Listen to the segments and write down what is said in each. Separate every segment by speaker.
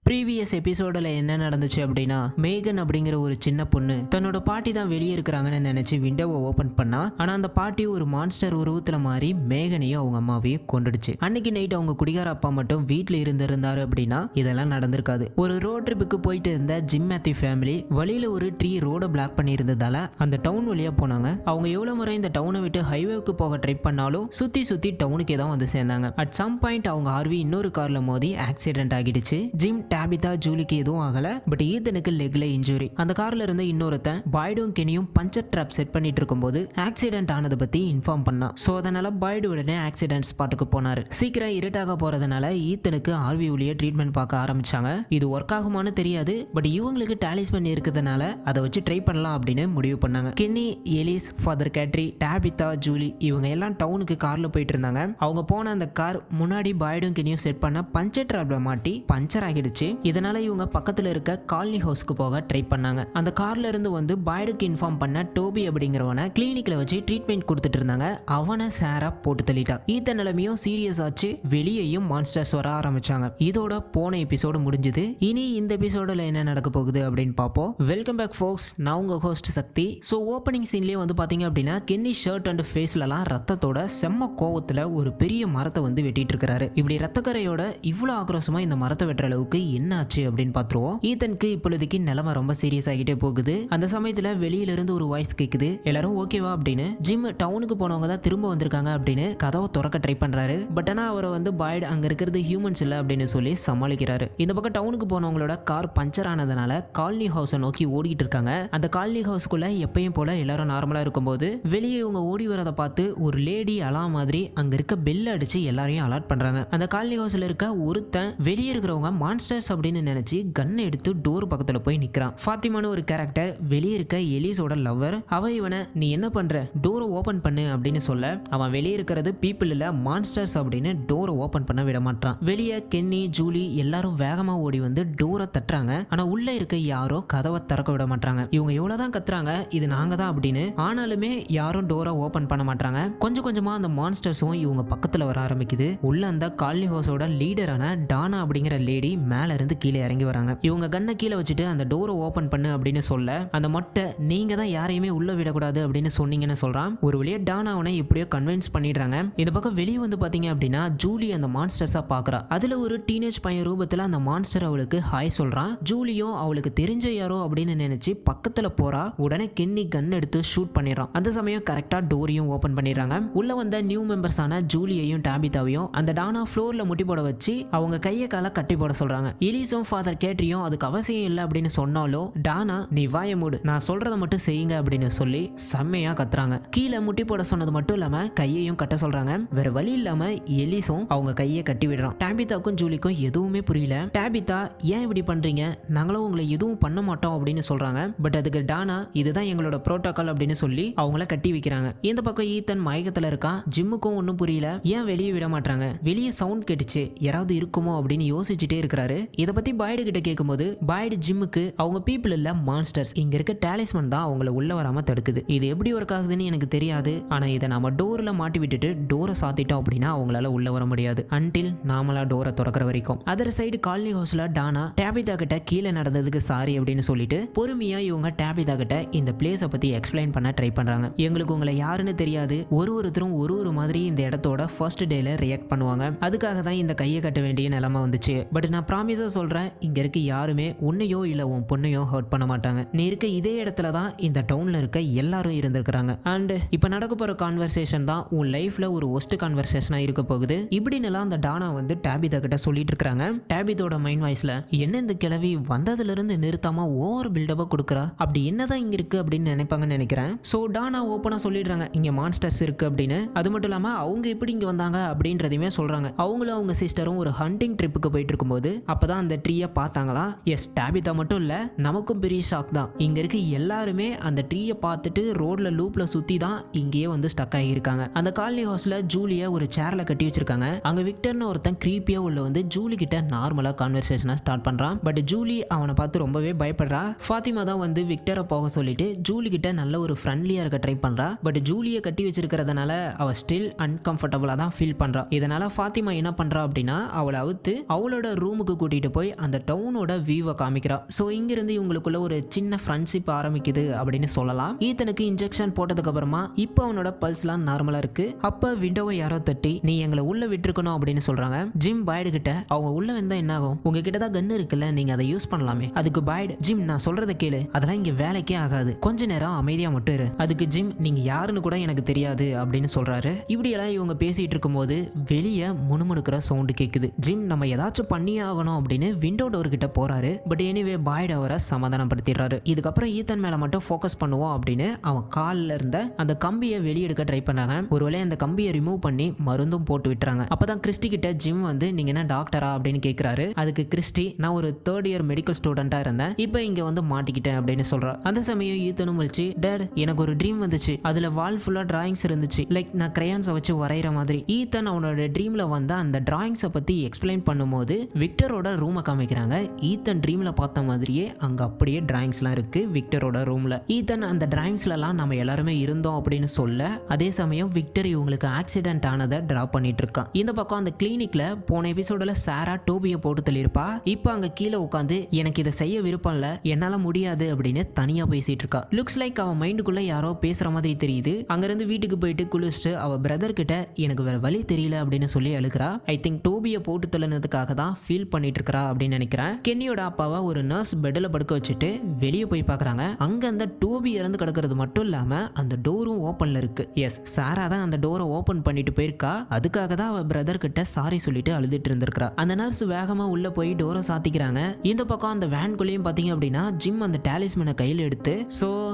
Speaker 1: Previous எபிசோடில் என்ன நடந்துச்சு அப்படின்னா, மேகன் அப்படிங்கிற ஒரு சின்ன பொண்ணு தன்னோட பாட்டி தான் வெளியே இருக்கிறாங்கன்னு நினைச்சு விண்டோவை ஓபன் பண்ணா. ஆனா அந்த பாட்டி ஒரு மான்ஸ்டர் உருவத்துல மாறி மேகனையும் அவங்க அம்மாவையும் கொண்டுடுச்சு. அன்னைக்கு நைட் அவங்க குடிகார அப்பா மட்டும் வீட்டுல இருந்தாரு அப்படின்னா இதெல்லாம் நடந்திருக்காது. ஒரு ரோட் ட்ரிப்புக்கு போயிட்டு இருந்த ஜிம் மேத்யூ ஃபேமிலி வழியில ஒரு ட்ரீ ரோட பிளாக் பண்ணி இருந்ததால அந்த டவுன் வழியா போனாங்க. அவங்க எவ்வளவு முறை இந்த டவுனை விட்டு ஹைவேக்கு போக ட்ரை பண்ணாலும் சுத்தி சுத்தி டவுனுக்கே தான் வந்து சேர்ந்தாங்க. அட் சம் பாயிண்ட் அவங்க ஆர்வி இன்னொரு கார்ல மோதி ஆக்சிடென்ட் ஆகிடுச்சு. ஜிம், டாபிதா, ஜூலிக்கு எதுவும் ஆகல. பட் ஈத்தனுக்கு லெக்ல இன்ஜுரி. அந்த கார்ல இருந்த இன்னொருத்தன் பாய்டும் கெனியும் பஞ்சர் ட்ராப் செட் பண்ணிட்டு இருக்கும்போது ஆக்சிடென்ட் ஆனதை பத்தி இன்ஃபார்ம் பண்ணான். சோ அதனால பாய்டு உடனே ஆக்சிடென்ட் ஸ்பாட்டுக்கு போனாரு. சீக்கிரம் இருட்டாக போறதுனால ஈத்தனுக்கு ஆர்வி ஊழிய ட்ரீட்மெண்ட் பார்க்க ஆரம்பிச்சாங்க. இது ஒர்க் ஆகுமான்னு தெரியாது. பட் இவங்களுக்கு டாலிஸ்மன் இருக்கிறதுனால அதை வச்சு ட்ரை பண்ணலாம் அப்படின்னு முடிவு பண்ணாங்க. கென்னி, எலிஸ், ஃபாதர் கேட்ரி, டாபிதா, ஜூலி இவங்க எல்லாம் டவுனுக்கு கார்ல போயிட்டு இருந்தாங்க. அவங்க போன அந்த கார் முன்னாடி பாய்டும் கெனியும் செட் பண்ண பஞ்சர் ட்ராப்ல மாட்டி பஞ்சர் ஆகிடுச்சு. இதனால இவங்க பக்கத்துல இருக்க காலனி ஹவுஸ்க்கு போக ட்ரை பண்ணாங்க. அந்த கார்ல இருந்து வந்து பாய்டுக்கு இன்ஃபார்ம் பண்ண டோபி அப்படிங்கிறவனை கிளினிக்ல வச்சு ட்ரீட்மெண்ட் கொடுத்துட்டு இருந்தாங்க. அவனை சாரா போட்டு தள்ளிட்டா. ஈத்த நிலைமையும் சீரியஸ் ஆச்சு. வெளியேயும் மான்ஸ்டர்ஸ் வர ஆரம்பிச்சாங்க. இதோட போன எபிசோடு முடிஞ்சது. இனி இந்த எபிசோடுல என்ன நடக்க போகுது அப்படின்னு பார்ப்போம். வெல்கம் பேக் ஃபோக்ஸ். நான் உங்க ஹோஸ்ட் சக்தி. ஸோ ஓப்பனிங் சீன்லயே வந்து பாத்தீங்க அப்படின்னா கென்னி ஷர்ட் அண்ட் ஃபேஸ்லலாம் ரத்தத்தோட செம்ம கோவத்துல ஒரு பெரிய மரத்தை வந்து வெட்டிட்டு இருக்காரு. இப்படி ரத்தக்கரையோட இவ்வளவு ஆக்ரோஷமா இந்த மரத்தை வெட்டுற அளவுக்கு என்ன ஆச்சு அப்படின்னு பாத்துருவோம். ஈத்தனுக்கு இப்பொழுதுக்கு நிலைமை ரொம்ப சீரியஸ் ஆகிட்டே போகுது. அந்த சமயத்துல வெளியில இருந்து ஒரு வாய்ஸ் கேக்குது. எல்லாரும் ஓகேவா அப்படின்னு. ஜிம் டவுனுக்கு போனவங்க தான் திரும்ப வந்திருக்காங்க அப்படின்னு கதவை திறக்க ட்ரை பண்றாரு. பட் ஆனா அவரை வந்து பாய்டு அங்க இருக்கிறது ஹியூமன்ஸ் இல்ல அப்படின்னு சொல்லி சமாளிக்கிறாரு. இந்த பக்கம் டவுனுக்கு போனவங்களோட கார் பஞ்சர் ஆனதுனால காலனி ஹவுஸை நோக்கி ஓடிட்டு இருக்காங்க. அந்த காலனி ஹவுஸ்க்குள்ள எப்பயும் போல எல்லாரும் நார்மலா இருக்கும்போது வெளியே இவங்க ஓடி வரதை பார்த்து ஒரு லேடி அலா மாதிரி அங்க இருக்க பெல் அடிச்சு எல்லாரையும் அலர்ட் பண்றாங்க. அந்த காலனி ஹவுஸ்ல இருக்க ஒருத்தன் வெளியே இருக்கிறவங்க மான்ஸ்டர்ஸ் அப்படின்னு நினைச்சு கன் எடுத்து டோர் பக்கத்துல போய் நிக்கிறான். ஃபாத்திமான்னு ஒரு கேரக்டர் வெளியே இருக்க எலிஸோட லவ்வர். அவ இவனை நீ என்ன பண்ற, டோரை ஓபன் பண்ணு அப்படின்னு சொல்ல அவன் வெளியே இருக்கிறது பீப்புள் இல்ல மான்ஸ்டர்ஸ் அப்படின்னு டோரை ஓபன் பண்ண விட மாட்டான். வெளியே கென்னி, ஜூலி எல்லாரும் வேகமா ஓடி வந்து டோரை தட்டுறாங்க. ஆனா உள்ள இருக்க யாரோ கதவை திறக்க விட மாட்டாங்க. இவங்க எவ்வளவுதான் கத்துறாங்க இது நாங்க தான் அப்படின்னு, ஆனாலுமே யாரும் டோரை ஓபன் பண்ண மாட்டாங்க. கொஞ்சம் கொஞ்சமா அந்த மான்ஸ்டர்ஸும் இவங்க பக்கத்துல வர ஆரம்பிக்குது. உள்ள அந்த காலனி ஹவுஸோட லீடரான டானா அப்படிங்கிற லேடி மேல இருந்து கீழே இறங்கி வராங்க. இவங்க கண்ணை கீழே வச்சுட்டு அந்த டோரை ஓபன் பண்ணு அப்படின்னு சொல்ல அந்த மொட்டை நீங்க தான் யாரையுமே உள்ள விடக்கூடாது அப்படின்னு சொன்னீங்கன்னு சொல்றான். ஒரு வழியா டானா அவனை எப்படியோ கன்வின்ஸ் பண்ணிடுறாங்க. இந்த பக்கம் வெளியே வந்து பாத்தீங்க அப்படின்னா ஜூலி அந்த மான்ஸ்டர்ஸா பாக்குறா. அதுல ஒரு டீனேஜ் பையன் ரூபத்துல அந்த மான்ஸ்டர் அவளுக்கு ஹாய் சொல்றான். ஜூலியும் அவளுக்கு தெரிஞ்ச யாரோ அப்படின்னு நினைச்சு பக்கத்துல போறா. உடனே கென்னி கன் எடுத்து ஷூட் பண்ணிடுறான். அந்த சமயம் கரெக்டா டோரையும் ஓபன் பண்ணிடுறாங்க. உள்ள வந்த நியூ மெம்பர்ஸான ஜூலியையும் டாபிதாவையும் அந்த டானா ஃப்ளோர்ல முட்டி போட வச்சு அவங்க கையை கால கட்டி போட சொல்றாங்க. எலிஸும் ஃபாதர் கேட்ரியும் அதுக்கு அவசியம் இல்லை அப்படின்னு சொன்னாலும் டானா நீ வாய மூடு, நான் சொல்றதை மட்டும் செய்யுங்க அப்படின்னு சொல்லி செம்மையா கத்துறாங்க. கீழே முட்டி போட சொன்னது மட்டும் இல்லாம கையையும் கட்ட சொல்றாங்க. வேற வழி இல்லாம எலிஸும் அவங்க கையை கட்டி விடுறான். டாபிதாக்கும் ஜூலிக்கும் எதுவுமே புரியல. டாபிதா ஏன் இப்படி பண்றீங்க, நாங்களும் உங்களை எதுவும் பண்ண மாட்டோம் அப்படின்னு சொல்றாங்க. பட் அதுக்கு டானா இதுதான் எங்களோட புரோட்டோகால் அப்படின்னு சொல்லி அவங்கள கட்டி வைக்கிறாங்க. இந்த பக்கம் ஈத்தன் மயக்கத்துல இருக்கான். ஜிம்முக்கும் ஒன்னும் புரியல, ஏன் வெளியே விட மாட்டாங்க, வெளியே சவுண்ட் கேட்டுச்சு யாராவது இருக்குமோ அப்படின்னு யோசிச்சுட்டே இருக்கிறாரு. இதை பத்தி பாய்டு கிட்ட கேட்கும்போது பாய்டு ஜிம்முக்கு அவங்க பீப்புள் இல்ல மான்ஸ்டர்ஸ், இங்க இருக்க டாலிஸ்மன் தான் அவங்கள உள்ள வராம தடுக்குது. இது எப்படி ஒர்க் ஆகுதுன்னு எனக்கு தெரியாது. ஆனா இதை நாம டோர்ல மாட்டி விட்டுட்டு டோரை சாத்திட்டோம் அப்படின்னா அவங்களால உள்ள வர முடியாது அன்டில் நாமளா டோரை திறக்கிற வரைக்கும். அதர் சைடு காலனி ஹவுஸ்ல டானா டாபிதா கிட்ட கீழே நடந்ததுக்கு சாரி அப்படின்னு சொல்லிட்டு பொறுமையா இவங்க டாபிதா கிட்ட இந்த பிளேஸ பத்தி எக்ஸ்பிளைன் பண்ண ட்ரை பண்றாங்க. எங்களுக்கு உங்களை யாருன்னு தெரியாது, ஒருத்தரும் ஒரு மாதிரி இந்த இடத்தோட ஃபர்ஸ்ட் டேல ரியாக்ட் பண்ணுவாங்க, அதுக்காக தான் இந்த கையை கட்ட வேண்டிய நிலைமை வந்துச்சு. பட் நான் ப்ராமிஸா சொல்றேன், இங்க இருக்க யாருமே உன்னையோ இல்ல உன் பொண்ணையோ ஹர்ட் பண்ண மாட்டாங்க. நீ இருக்க இதே இடத்துல தான் இந்த டவுன்ல இருக்க எல்லாரும் இருந்திருக்காங்க. அண்ட் இப்ப நடக்க போற கான்வர்சேஷன் தான் உன் லைஃப்ல ஒரு ஒஸ்ட் கான்வர்சேஷனா இருக்க போகுது இப்படின்னு அந்த டானா வந்து டாபிதா கிட்ட சொல்லிட்டு இருக்காங்க. டாபிதோட மைண்ட் வாய்ஸ்ல என்ன இந்த கிழவி வந்ததுல இருந்து நிறுத்தாம ஓவர் பில்டப்பா கொடுக்குறா, அப்படி என்னதான் இங்க இருக்கு அப்படின்னு நினைப்பாங்கன்னு நினைக்கிறேன். சோ டானா ஓப்பனா சொல்லிடுறாங்க இங்க மான்ஸ்டர்ஸ் இருக்கு அப்படின்னு. அது மட்டும் இல்லாம அவங்க எப்படி இங்க வந்தாங்க அப்படின்றதையுமே சொல்றாங்க. அவங்களும் அவங்க சிஸ்டரும் ஒரு ஹண்டிங் ட்ரிப்புக்கு போயிட்டு இருக்கும்போது அப்பதான் அந்த ட்ரீயை பார்த்தாங்களா. எஸ், டாபிதா மட்டும் இல்ல, நமக்கும் பெரிய ஷாக் தான். இங்க இருக்க எல்லாருமே அந்த ட்ரீயை பார்த்துட்டு ரோட்ல லூப்ல சுத்தி தான் இங்கேயே வந்து ஸ்டக் ஆகியிருக்காங்க. அந்த காலனி ஹவுஸ்ல ஜூலிய ஒரு சேர்ல கட்டி வச்சிருக்காங்க. அங்க விக்டர்னு ஒருத்தன் கிரீப்பியா உள்ள வந்து ஜூலி கிட்ட நார்மலா கான்வர்சேஷனை ஸ்டார்ட் பண்றான். பட் ஜூலி அவனை பார்த்து ரொம்பவே பயப்படுறா. ஃபாத்திமா தான் வந்து விக்டரை போக சொல்லிட்டு ஜூலி கிட்ட நல்ல ஒரு ஃப்ரெண்ட்லியா இருக்க ட்ரை பண்றா. பட் ஜூலியை கட்டி வச்சிருக்கிறதுனால அவ ஸ்டில் அன்கம்ஃபர்டபுளா தான் ஃபீல் பண்றா. இதனால ஃபாத்திமா என்ன பண்றா அப்படின்னா அவளை அவுத்து அவளோட ரூமுக்கு கூட்டிட்டு கூட்டிட்டு போய் அந்த டவுனோட வியூவை காமிக்கிறா. ஸோ இங்கிருந்து இவங்களுக்குள்ள ஒரு சின்ன ஃப்ரெண்ட்ஷிப் ஆரம்பிக்குது அப்படின்னு சொல்லலாம். ஈத்தனுக்கு இன்ஜெக்ஷன் போட்டதுக்கு அப்புறமா இப்போ அவனோட பல்ஸ்லாம் நார்மலா இருக்கு. அப்ப விண்டோவை யாரோ தட்டி நீ எங்களை உள்ள விட்டுருக்கணும் அப்படின்னு சொல்றாங்க. ஜிம் பாய்டு கிட்ட அவங்க உள்ள வந்தா என்ன ஆகும், உங்ககிட்ட தான் கன் இருக்குல்ல, நீங்க அதை யூஸ் பண்ணலாமே. அதுக்கு பாய்டு ஜிம் நான் சொல்றத கேளு, அதெல்லாம் இங்க வேலைக்கே ஆகாது, கொஞ்ச நேரம் அமைதியா மட்டும் இரு. அதுக்கு ஜிம் நீங்க யாருன்னு கூட எனக்கு தெரியாது அப்படின்னு சொல்றாரு. இப்படியெல்லாம் இவங்க பேசிட்டு இருக்கும்போது வெளியே முணுமுணுக்கிற சவுண்டு கேக்குது. ஜிம் நம்ம ஏதாச்சும் பண்ணியே ஆகணும் அப்படின்னு விண்டோ டோர் கிட்ட போறாரு. பட் எனிவே பாய்டு அவரை சமாதானப்படுத்திடுறாரு. இதுக்கப்புறம் ஈத்தன் மேல மட்டும் ஃபோக்கஸ் பண்ணுவோம் அப்படின்னு அவன் கால்ல இருந்த அந்த கம்பியை வெளியெடுக்க ட்ரை பண்ணாங்க. ஒருவேளை அந்த கம்பியை ரிமூவ் பண்ணி மருந்தும் போட்டு விட்டுறாங்க. அப்பதான் கிறிஸ்டி கிட்ட ஜிம் வந்து நீங்க என்ன டாக்டரா அப்படின்னு கேட்கிறாரு. அதுக்கு கிறிஸ்டி நான் ஒரு 3rd இயர் மெடிக்கல் ஸ்டூடெண்டா இருந்தேன், இப்போ இங்க வந்து மாட்டிக்கிட்டேன் அப்படின்னு சொல்றா. அந்த சமயம் ஈத்தனும் வச்சு டேட் எனக்கு ஒரு ட்ரீம் வந்துச்சு, அதுல வால் ஃபுல்லா டிராயிங்ஸ் இருந்துச்சு, லைக் நான் கிரையான்ஸை வச்சு வரைகிற மாதிரி. ஈத்தன் அவனோட ட்ரீம்ல வந்து அந்த டிராயிங்ஸை பத்தி எக்ஸ்பிளைன் பண்ணும்போது விக்டரோட ரூமை காமிக்கிறாங்க. ஈத்தன் ட்ரீம்ல பார்த்த மாதிரியே அங்க அப்படியே டிராயிங்ஸ்லாம் இருக்கு விக்டரோட ரூம்ல. ஈத்தன் அந்த டிராயிங்ஸ்லாம் நம்ம எல்லாருமே இருந்தோம் அப்படின்னு சொல்ல, அதே சமயம் விக்டர் இவங்களுக்கு ஆக்சிடென்ட் ஆனதை டிரா பண்ணிட்டு இருக்கான். இந்த பக்கம் அந்த கிளினிக்ல போன எபிசோட்ல சாரா டோபியை போட்டு தள்ளியிருப்பா. இப்போ அங்க கீழே உட்காந்து எனக்கு இதை செய்ய விருப்பம் இல்ல, என்னால முடியாது அப்படின்னு தனியா பேசிட்டு இருக்கா. லுக்ஸ் லைக் அவன் மைண்டுக்குள்ள யாரோ பேசுற மாதிரி தெரியுது. அங்கிருந்து வீட்டுக்கு போயிட்டு குளிச்சுட்டு அவ பிரதர் கிட்ட எனக்கு வேற வழி தெரியல அப்படின்னு சொல்லி அழுகிறா. ஐ திங்க் டோபியை போட்டு தள்ளினதுக்காக தான் ஃபீல் பண்ணிட்டு இருக்கா அப்படின்னு நினைக்கிறேன். கென்னியோட அப்பாவை ஒரு நர்ஸ் பெட்ல படுக்க வச்சுட்டு வெளியே போய் பார்க்கறாங்க. அங்க அந்த டோபி இறந்து கிடக்கிறது மட்டும் இல்லாம அந்த டோரும் ஓப்பன்ல இருக்கு. எஸ், சாரா தான் அந்த டோரை ஓபன் பண்ணிட்டு போயிருக்கா. அதுக்காக தான் அவ பிரதர் கிட்ட சாரி சொல்லிட்டு அழுதுட்டு இருந்திருக்கா. அந்த நர்ஸ் வேகமா உள்ள போய் டோரை சாத்திக்கிறாங்க. இந்த பக்கம் அந்த வேன்குள்ளேயும் பாத்தீங்க அப்படின்னா ஜிம் அந்த டாலிஸ்மனை கையில எடுத்து சோ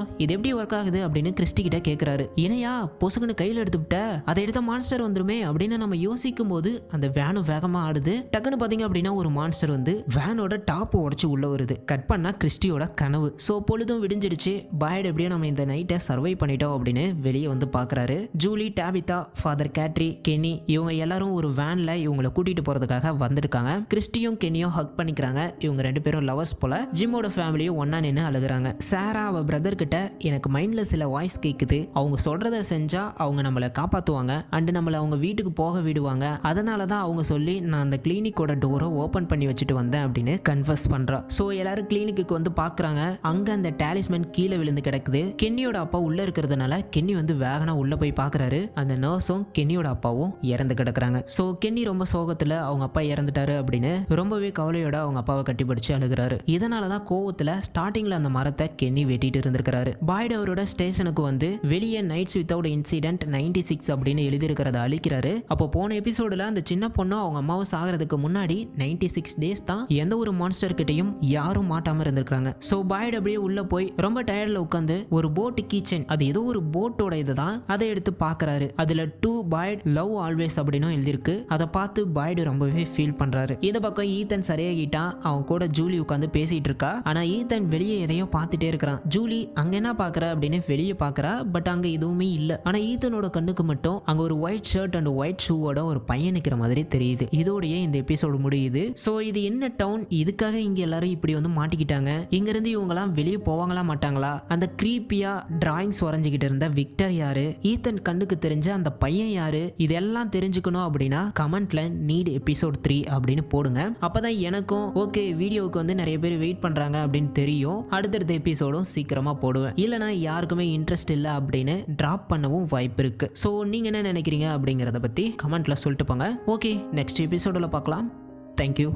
Speaker 1: இது எப்படி ஒர்க் ஆகுது அப்படின்னு கிறிஸ்டி கிட்ட கேக்குறாரு. இனையா பொசுக்குன்னு கையில எடுத்துட்ட, அதை எடுத்த மான்ஸ்டர் வந்துருமே அப்படின்னு நம்ம யோசிக்கும் போது அந்த வேனும் வேகமா ஆடுது. டக்குன்னு பாத்தீங்க அப்படின்னா ஒரு மான்ஸ்டர் வந்து வேனோட டாப் உடைச்சு உள்ள வருது. கட் பண்ணா கிறிஸ்டியோட கனவு. சோ பொழுதும் விடிஞ்சிடுச்சு. பாய்டு எப்படியோ நம்ம இந்த நைட்டை சர்வை பண்ணிட்டோம் அப்படின்னு வெளியே வந்து பாக்குறாரு. ஜூலி, டாபிதா, ஃபாதர் கேட்ரி, கெனி இவங்க எல்லாரும் ஒரு வேன்ல இவங்களை கூட்டிட்டு போறதுக்காக வந்திருக்காங்க. கிறிஸ்டியும் கெனியும் ஹக் பண்ணிக்கிறாங்க. இவங்க 2 பேரும் லவர்ஸ் போல. ஜிம்மோட ஃபேமிலியும் ஒன்னா நின்று அழுகுறாங்க. சாரா அவ பிரதர் கிட்ட எனக்கு மைண்ட்ல சில வாய்ஸ் கேக்குது, அவங்க சொல்றத செஞ்சா அவங்க நம்மளை காப்பாத்துவாங்க அண்ட் நம்மள அவங்க வீட்டுக்கு போக விடுவாங்க, அதனாலதான் அவங்க சொல்லி நான் அந்த கிளினிக்கோட டோரை ஓபன் பண்ணி வச்சுட்டு வந்தேன் அப்படின்னு கன்ஃபர்ஸ் பண்றா. சோ எல்லாரும் கிளினிக்கு வந்து பாக்குறாங்க. அங்க அந்த டாலிஸ்மன் கீழே விழுந்து கிடக்குது. கென்னியோட அப்பா உள்ள இருக்கிறதுனால கென்னி வந்து வேகனா உள்ள போய் பாக்குறாரு. அந்த நர்ஸும் கென்னியோட அப்பாவும் இறந்து கிடக்குறாங்க. சோ கென்னி ரொம்ப சோகத்துல அவங்க அப்பா இறந்துட்டாரு அப்படின்னு ரொம்பவே கவலையோட அவங்க அப்பாவை கட்டிப்பிடிச்சு அழுகிறாரு. இதனாலதான் கோவத்துல ஸ்டார்டிங்ல அந்த மரத்தை கென்னி வெட்டிட்டு இருந்திருக்காரு. பாய்டு அவரோட ஸ்டேஷனுக்கு வந்து வெளியே நைட்ஸ் வித்தவுட் இன்சிடென்ட் 96 அப்படின்னு எழுதி இருக்கிறத அழிக்கிறாரு. அப்போ போன எபிசோடுல அந்த சின்ன பொண்ணு அவங்க அம்மாவை சாகிறதுக்கு முன்னாடி 96 டேஸ் தான் எந்த ஒரு மான்ஸ்டர் கிட்டையும் யாரும் மாட்டாம இருந்திருக்காங்க. சோ பாய்டு அப்படியே உள்ள போய் ரொம்ப டயர்ட்ல உட்காந்து ஒரு போட் கீச்சன், அது ஏதோ ஒரு போட்டோட இதுதான், அதை எடுத்து பாக்குறாரு. அதுல டு பாய்டு லவ் ஆல்வேஸ் அப்படின்னு எழுதிருக்கு. அதை பார்த்து பாய்டு ரொம்பவே ஃபீல் பண்றாரு. இந்த பக்கம் ஈத்தன் சரியாகிட்டான். அவன் கூட ஜூலி உட்காந்து பேசிட்டு இருக்கா. ஆனா ஈத்தன் வெளியே எதையோ பார்த்துட்டே இருக்கிறான். ஜூலி அங்க என்ன பாக்குற அப்படின்னு வெளியே பாக்குறா. பட் அங்க எதுவுமே இல்ல. ஆனா ஈத்தனோட கண்ணுக்கு மட்டும் அங்க ஒரு ஒயிட் ஷர்ட் அண்ட் ஒயிட் ஷூவோட ஒரு பையன் நிக்கிற மாதிரி தெரியுது. இதோடய இந்த எபிசோடு முடியுது. சோ இது என்ன டவுன், இதுக்காக இங்க எல்லாரும் இப்படி வந்து மாட்டிக்கிட்டாங்க. இங்க இருந்து இவங்க எல்லாம் வெளியே போவாங்களா மாட்டாங்களா? அந்த கிரீப்பியா டிராயிங்ஸ் வரைஞ்சுக்கிட்டு இருந்த விக்டர் யாரு, ஈத்தன் கண்ணுக்கு தெரிஞ்ச அந்த பையன் யாரு, இதெல்லாம் தெரிஞ்சுக்கணும் அப்படின்னா கமெண்ட்ல நீட் எபிசோட் 3 அப்படின்னு போடுங்க. அப்பதான் எனக்கும் ஓகே வீடியோவுக்கு வந்து நிறைய பேர் வெயிட் பண்றாங்க அப்படின்னு தெரியும். அடுத்தடுத்த எபிசோடும் சீக்கிரமா போடுவேன். இல்லைனா யாருக்குமே இன்ட்ரெஸ்ட் இல்லை அப்படின்னு டிராப் பண்ணவும் வாய்ப்பு இருக்கு. ஸோ நீங்க என்ன நினைக்கிறீங்க அப்படிங்கிறத பத்தி கமெண்ட்ல சொல்லிட்டு போங்க. ஓகே, நெக்ஸ்ட் எபிசோடில் பார்க்கலாம். தேங்க்யூ.